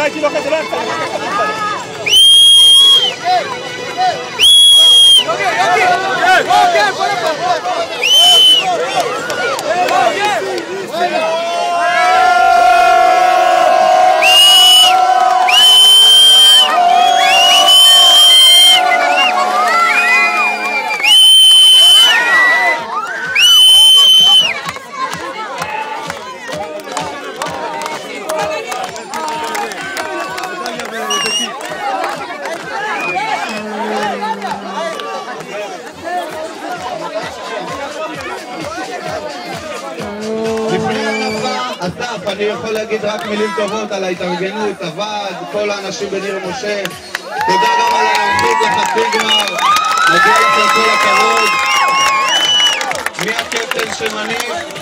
הייתי לוחץ, זה לא יצא. אסף, אני יכול להגיד רק מילים טובות על ההתארגנות, הוועד, כל האנשים בניר משה. תודה גם על ההיערכות לחצי גמר. מגיע לכם כל הכבוד. מי הקפטן שמנהיג?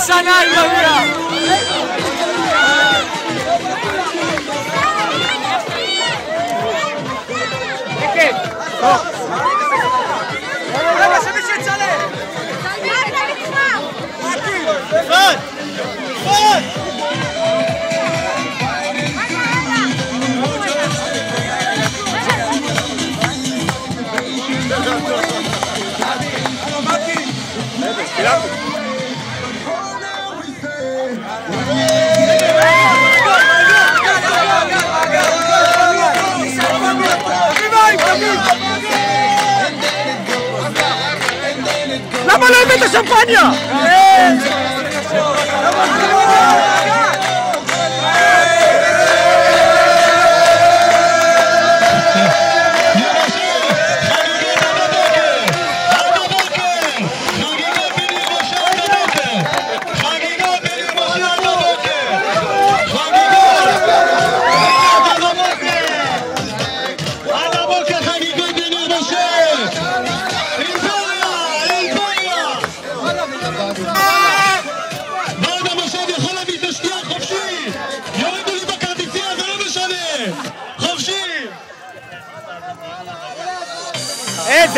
שנה עם מגיע! כן! רגע, שמישהו יצלם! אחד! אחד! למה לא הבאת שמפניה?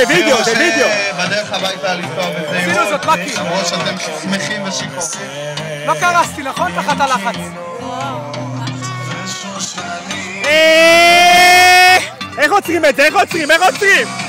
זה וידאו, זה וידאו. בדרך הביתה לנסוע בזהירות, למרות שאתם שמחים ושיכורים. לא קרסתי, נכון? תחת הלחץ. איך עוצרים את זה? איך עוצרים? איך עוצרים?